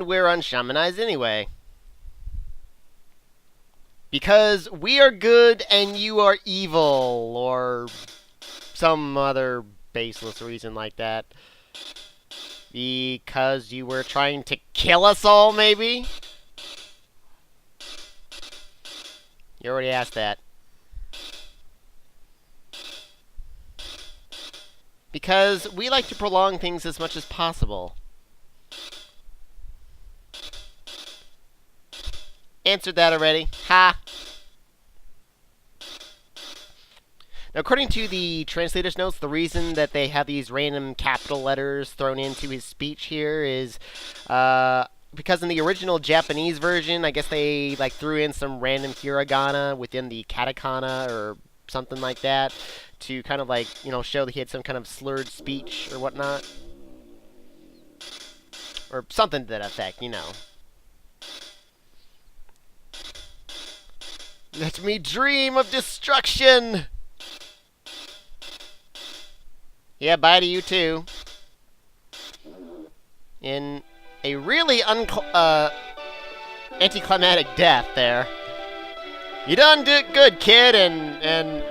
And we're unshamanized anyway. Because we are good and you are evil, or some other baseless reason like that. Because you were trying to kill us all, maybe? You already asked that. Because we like to prolong things as much as possible. Answered that already. Ha! Now, according to the translator's notes, the reason that they have these random capital letters thrown into his speech here is because in the original Japanese version, I guess they threw in some random hiragana within the katakana or something like that to kind of show that he had some kind of slurred speech or whatnot. Or something to that effect, Let me dream of destruction! Yeah, bye to you too. In a really anticlimactic death there. You done did good, kid, and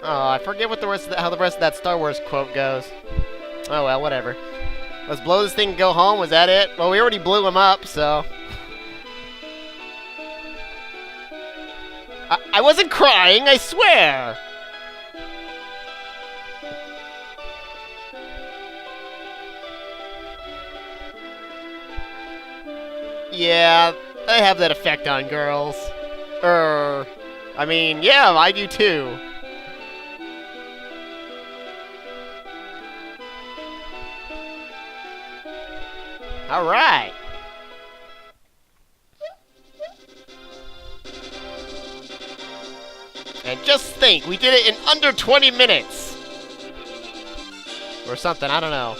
oh, I forget what how the rest of that Star Wars quote goes. Oh well, whatever. Let's blow this thing and go home. Was that it? Well, we already blew him up, so. I wasn't crying, I swear! Yeah, I have that effect on girls. I mean, yeah, I do too. Alright. And just think, we did it in under 20 minutes! Or something, I don't know.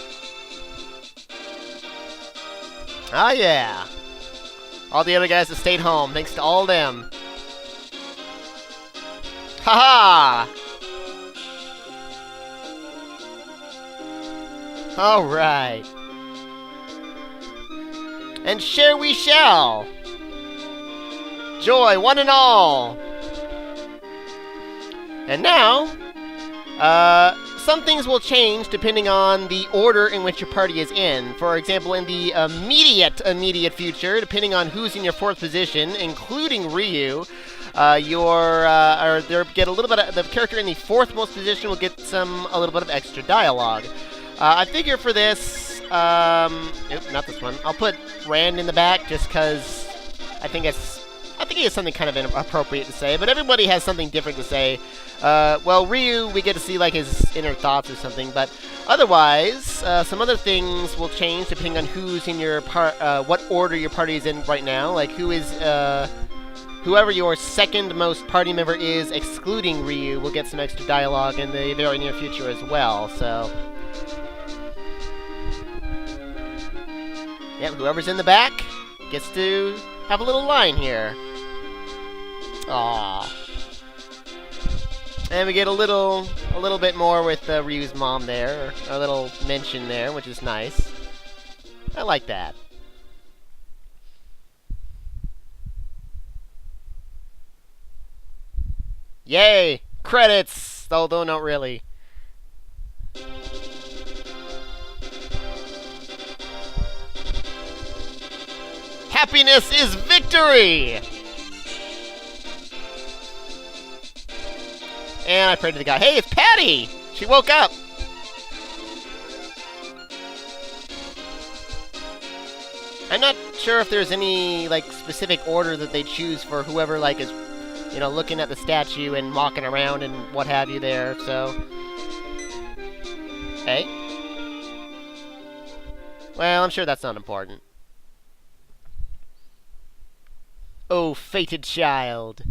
Oh yeah. All the other guys that stayed home, thanks to all of them. Haha! Alright. And share we shall! Joy, one and all! And now, some things will change depending on the order in which your party is in. For example, in the immediate future, depending on who's in your fourth position, including Ryu, the character in the fourth most position will get a little bit of extra dialogue. I figure for this, nope, not this one. I'll put Rand in the back just because I think he has something kind of inappropriate to say, but everybody has something different to say. Well, Ryu, we get to see his inner thoughts or something, but otherwise, some other things will change depending on who's in your what order your party is in right now. Like whoever your second most party member is, excluding Ryu, will get some extra dialogue in the very near future as well. So, yeah, whoever's in the back gets to have a little line here. Aww. And we get a little bit more with Ryu's mom there, a little mention there, which is nice. I like that. Yay! Credits! Although not really. Happiness is victory! And I prayed to the guy. Hey, it's Patty! She woke up! I'm not sure if there's any, specific order that they choose for whoever, is, looking at the statue and walking around and what have you there, so. Hey? Well, I'm sure that's not important. Oh, fated child.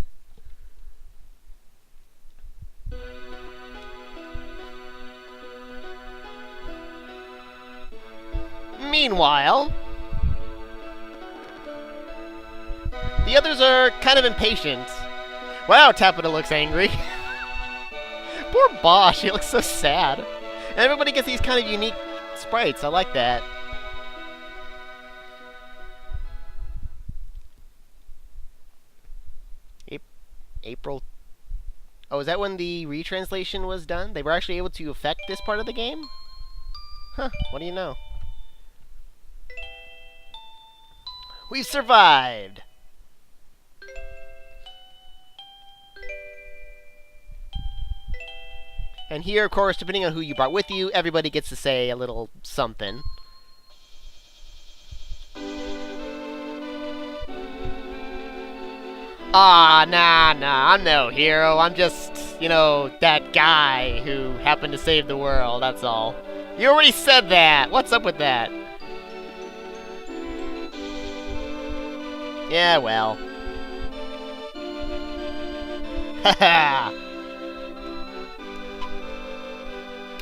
Meanwhile, the others are kind of impatient. Wow, Tapita looks angry. Poor Bosch, he looks so sad. And everybody gets these kind of unique sprites, I like that. April. Oh, is that when the retranslation was done? They were actually able to affect this part of the game? Huh, what do you know? We've survived! And here, of course, depending on who you brought with you, everybody gets to say a little something. Ah, nah, I'm no hero. I'm just, you know, that guy who happened to save the world, that's all. You already said that! What's up with that? Yeah, well. Haha!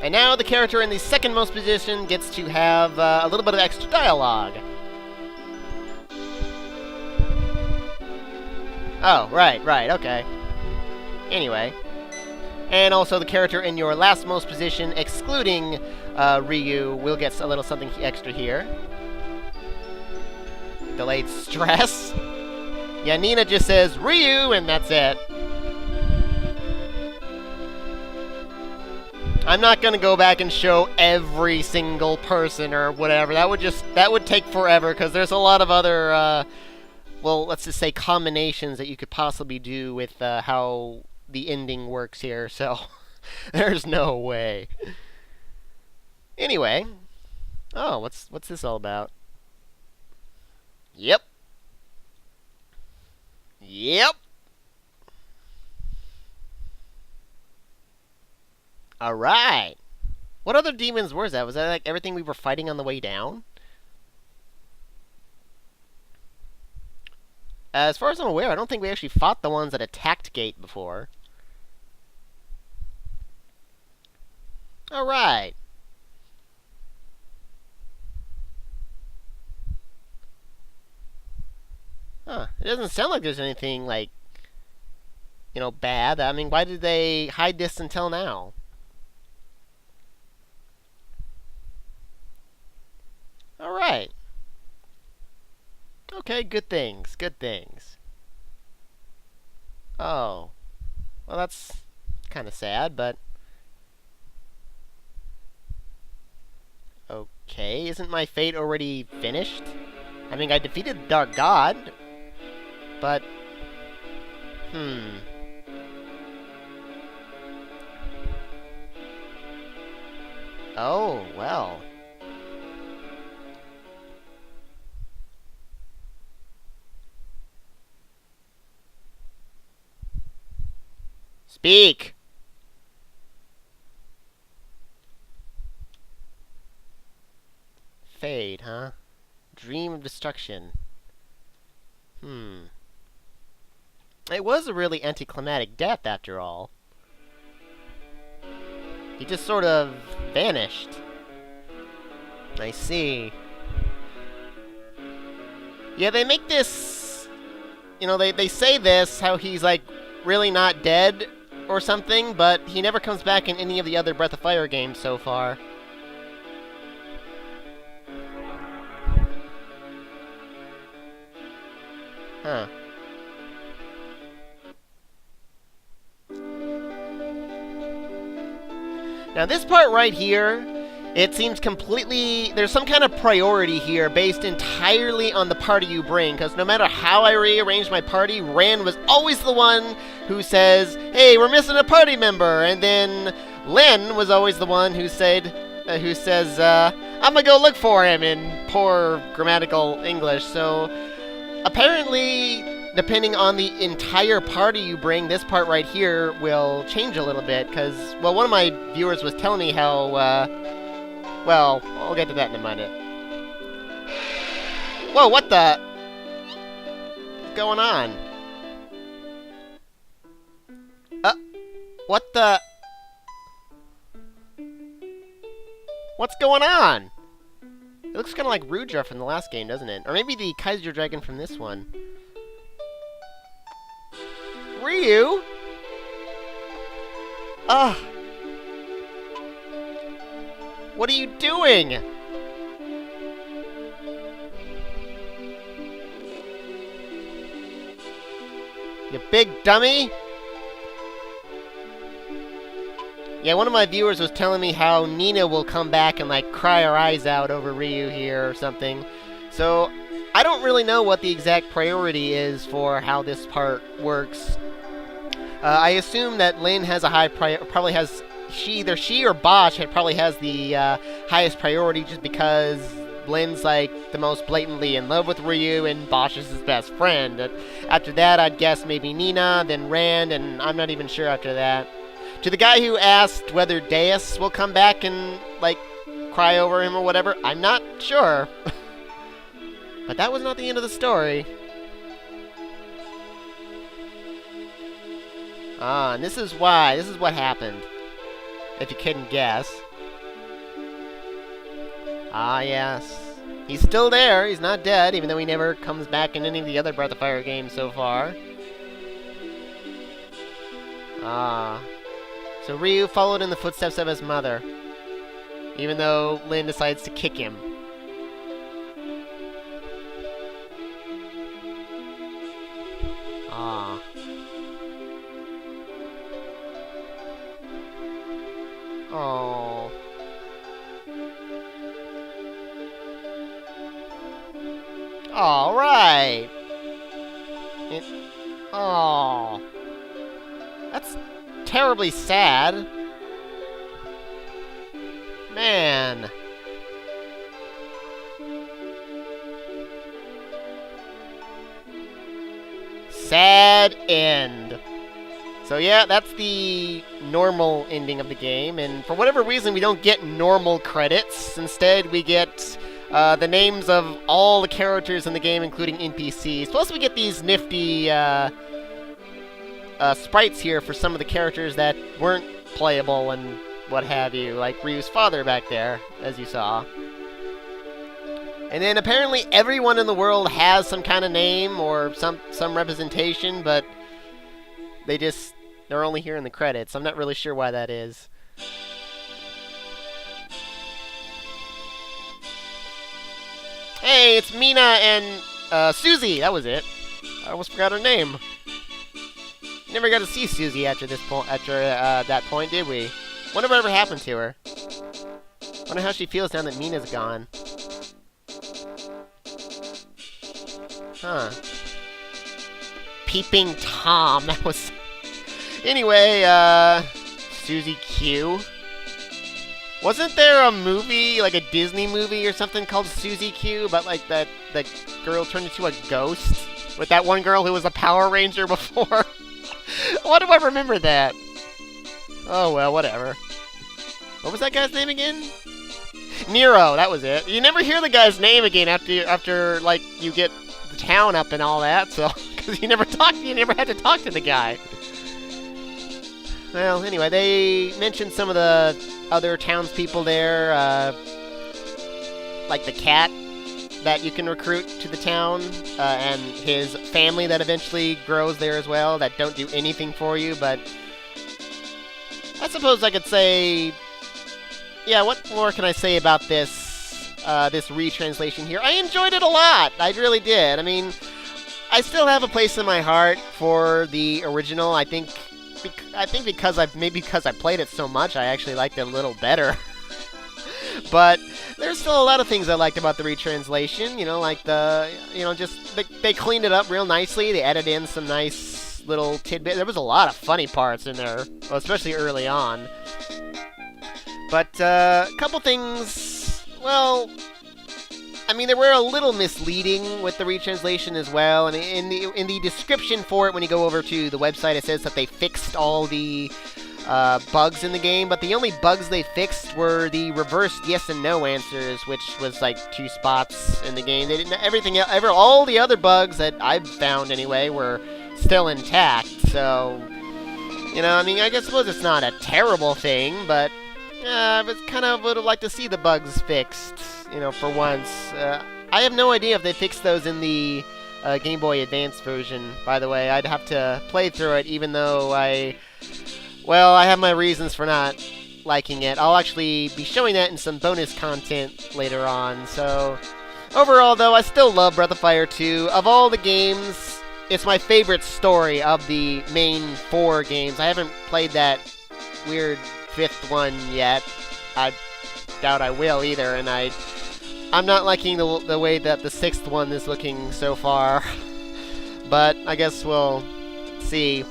And now the character in the second most position gets to have a little bit of extra dialogue. Oh, right, okay. Anyway. And also the character in your last most position, excluding Ryu, will get a little something extra here. Delayed stress. Yeah, Nina just says, Ryu, and that's it. I'm not gonna go back and show every single person or whatever. That would take forever, because there's a lot of other, well, let's just say combinations that you could possibly do with how the ending works here, so there's no way. Anyway. Oh, what's this all about? Yep. Alright. What other demons was that? Was that like everything we were fighting on the way down? As far as I'm aware, I don't think we actually fought the ones that attacked Gate before. Alright. Huh. It doesn't sound like there's anything, like, you know, bad. I mean, why did they hide this until now? Alright. Okay, good things. Oh. Well, that's kind of sad, but... Okay, isn't my fate already finished? I mean, I defeated the Dark God, but... Oh, well... Speak! Fade, huh? Dream of destruction. It was a really anticlimactic death, after all. He just sort of vanished. I see. Yeah, they make this... You know, they say this, how he's, like, really not dead or something, but he never comes back in any of the other Breath of Fire games so far. Huh. Now this part right here, it seems completely... There's some kind of priority here based entirely on the party you bring, because no matter how I rearrange my party, Ran was always the one who says, hey, we're missing a party member, and then Lyn was always the one who says, I'm gonna go look for him in poor grammatical English. So apparently, depending on the entire party you bring, this part right here will change a little bit, because, well, one of my viewers was telling me how, well, I'll get to that in a minute. Whoa, what the? What's going on? What the? What's going on? It looks kind of like Rudra from the last game, doesn't it? Or maybe the Kaiser Dragon from this one. Ryu? Ugh. What are you doing? You big dummy? Yeah, one of my viewers was telling me how Nina will come back and, like, cry her eyes out over Ryu here or something. So, I don't really know what the exact priority is for how this part works. I assume that Lyn has a high probably has, either she or Bosch probably has the highest priority just because Lyn's, like, the most blatantly in love with Ryu and Bosch is his best friend. After that, I'd guess maybe Nina, then Rand, and I'm not even sure after that. To the guy who asked whether Deus will come back and, like, cry over him or whatever, I'm not sure. But that was not the end of the story. Ah, and this is why. This is what happened. If you couldn't guess. Ah, yes. He's still there. He's not dead, even though he never comes back in any of the other Breath of Fire games so far. Ah. So Ryu followed in the footsteps of his mother, even though Lyn decides to kick him. Ah. Oh. All right. Oh. That's terribly sad. Man. Sad end. So yeah, that's the normal ending of the game, and for whatever reason we don't get normal credits. Instead we get the names of all the characters in the game, including NPCs. Plus we get these nifty sprites here for some of the characters that weren't playable and what have you, like Ryu's father back there, as you saw. And then apparently everyone in the world has some kind of name or some representation, but they're only here in the credits. I'm not really sure why that is. Hey, it's Mina and Susie. That was it. I almost forgot her name. Never got to see Susie after this point. After that point, did we? Wonder what ever happened to her. Wonder how she feels now that Mina's gone. Huh. Peeping Tom. That was. Anyway, Susie Q. Wasn't there a movie, like a Disney movie or something called Susie Q, about like that girl turned into a ghost? With that one girl who was a Power Ranger before? Why do I remember that? Oh well, whatever. What was that guy's name again? Nero, that was it. You never hear the guy's name again after like you get the town up and all that, so because you never had to talk to the guy. Well, anyway, they mentioned some of the other townspeople there, like the cat that you can recruit to the town, and his family that eventually grows there as well, that don't do anything for you, but I suppose I could say, yeah, what more can I say about this retranslation here? I enjoyed it a lot. I really did. I mean, I still have a place in my heart for the original. I think because I played it so much, I actually liked it a little better. But there's still a lot of things I liked about the retranslation. You know, like they cleaned it up real nicely. They added in some nice little tidbits. There was a lot of funny parts in there, well, especially early on. But a couple things. Well, I mean, they were a little misleading with the retranslation as well. And in the description for it, when you go over to the website, it says that they fixed all the bugs in the game, but the only bugs they fixed were the reversed yes and no answers, which was like 2 spots in the game. They didn't all the other bugs that I've found anyway were still intact. So, you know, I mean, I suppose it's not a terrible thing, but I kind of would have liked to see the bugs fixed, you know, for once. I have no idea if they fixed those in the Game Boy Advance version, by the way. I'd have to play through it, even though I have my reasons for not liking it. I'll actually be showing that in some bonus content later on. So, overall, though, I still love Breath of Fire 2. Of all the games, it's my favorite story of the main 4 games. I haven't played that weird 5th one yet. I doubt I will either, and I'm not liking the way that the 6th one is looking so far. But I guess we'll see.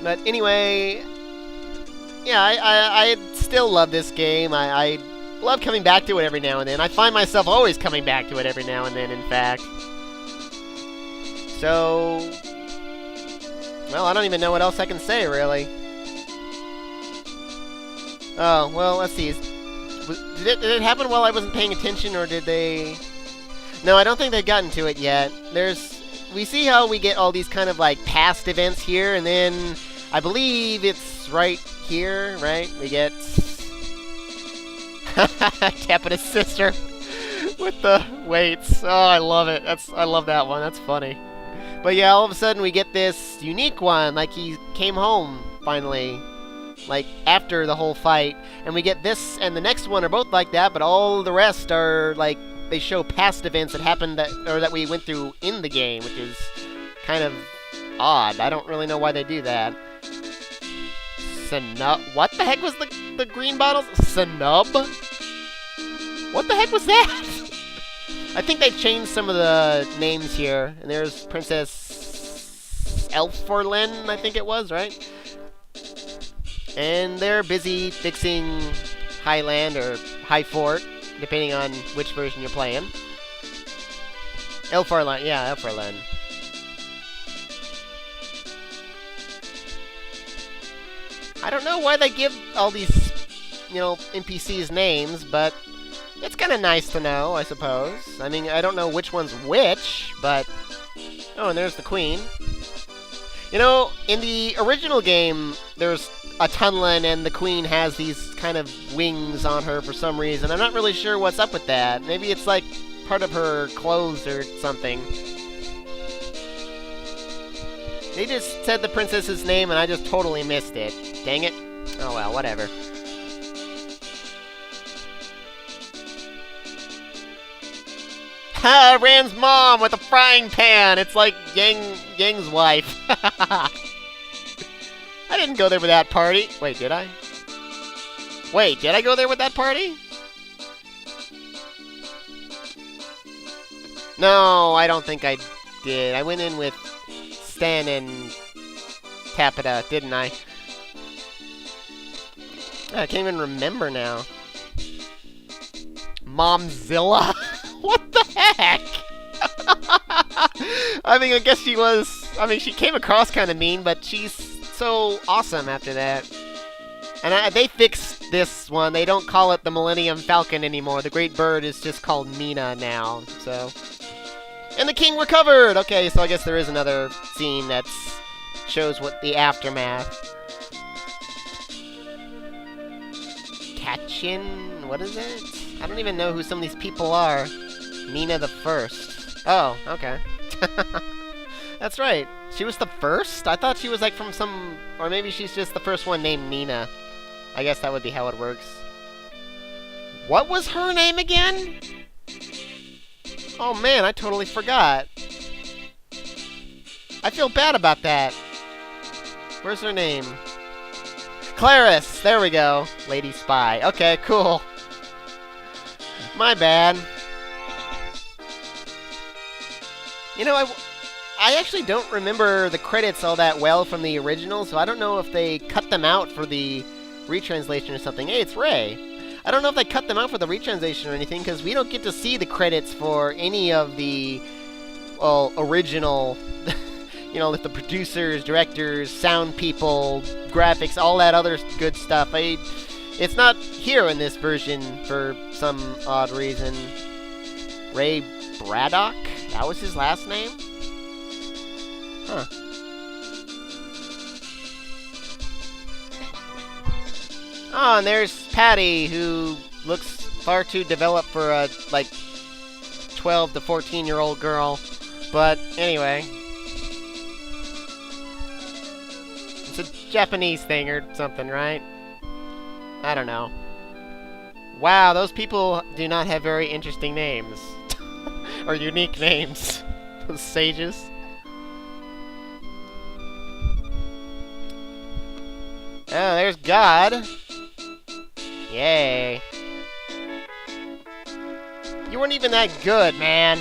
But anyway, yeah, I still love this game. I love coming back to it every now and then. I find myself always coming back to it every now and then, in fact. So, well, I don't even know what else I can say, really. Oh, well, let's see. Did it happen while I wasn't paying attention, or did they... No, I don't think they've gotten to it yet. We see how we get all these kind of, like, past events here, and then I believe it's right here, right? We get... tapping his sister with the weights. Oh, I love it. I love that one. That's funny. But yeah, all of a sudden we get this unique one, like he came home, finally. Like, after the whole fight. And we get this and the next one are both like that, but all the rest are, like, they show past events that happened that we went through in the game, which is kind of odd. I don't really know why they do that. What the heck was the green bottles? Sanub? What the heck was that? I think they changed some of the names here. And there's Princess Elforlin, I think it was, right? And they're busy fixing Highland or High Fort, depending on which version you're playing. Elforlin, yeah, Elforlin. I don't know why they give all these, NPCs names, but it's kind of nice to know, I suppose. I mean, I don't know which one's which, but... Oh, and there's the queen. In the original game, there's a Tunlin, and the queen has these kind of wings on her for some reason. I'm not really sure what's up with that. Maybe it's like part of her clothes or something. They just said the princess's name, and I just totally missed it. Dang it. Oh well, whatever. Ha! Rand's mom with a frying pan! It's like Yang's wife. I didn't go there with that party. Wait, did I? Wait, did I go there with that party? No, I don't think I did. I went in with Stan and Capita, didn't I? I can't even remember now. Momzilla? What the heck? I mean, I guess she was... I mean, she came across kind of mean, but she's so awesome after that. And they fixed this one. They don't call it the Millennium Falcon anymore. The Great Bird is just called Mina now, so... And the king recovered! Okay, so I guess there is another scene that shows what the aftermath. Kachin? What is it? I don't even know who some of these people are. Nina the First. Oh, okay. That's right. She was the first? I thought she was like from some... Or maybe she's just the first one named Nina. I guess that would be how it works. What was her name again? Oh man, I totally forgot. I feel bad about that. Where's her name? Clarice! There we go. Lady Spy. Okay, cool. My bad. I actually don't remember the credits all that well from the original, so I don't know if they cut them out for the retranslation or something. Hey, it's Ray. I don't know if they cut them out for the retranslation or anything, because we don't get to see the credits for any of the, well, original, with the producers, directors, sound people, graphics, all that other good stuff. It's not here in this version for some odd reason. Ray Braddock? That was his last name? Huh. Oh, and there's Patty, who looks far too developed for a, 12 to 14-year-old girl. But, anyway. It's a Japanese thing or something, right? I don't know. Wow, those people do not have very interesting names. Or unique names. Those sages. Oh, there's God. Yay. You weren't even that good, man.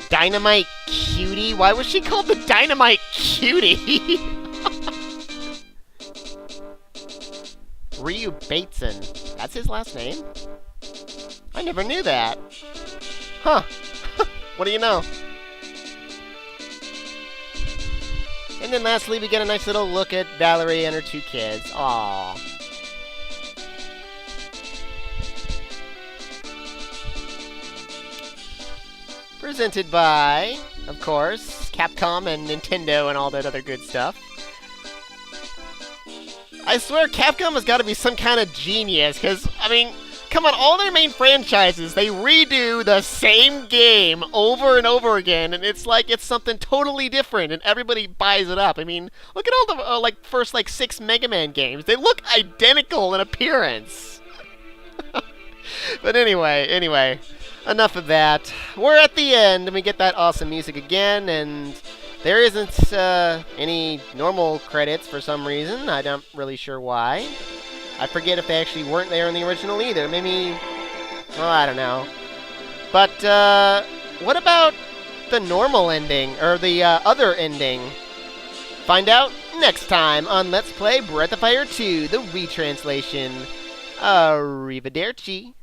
Dynamite Cutie? Why was she called the Dynamite Cutie? Ryu Bateson. That's his last name? I never knew that. Huh. What do you know? And then lastly, we get a nice little look at Valerie and her 2 kids. Aww. Presented by, of course, Capcom and Nintendo and all that other good stuff. I swear Capcom has got to be some kind of genius, because, I mean, come on, all their main franchises, they redo the same game over and over again, and it's like it's something totally different, and everybody buys it up. I mean, look at all the, first, 6 Mega Man games. They look identical in appearance. But anyway, enough of that. We're at the end, and we get that awesome music again, and there isn't any normal credits for some reason. I'm not really sure why. I forget if they actually weren't there in the original either. Maybe, well, I don't know. But what about the normal ending, or the other ending? Find out next time on Let's Play Breath of Fire 2, the retranslation. Arrivederci.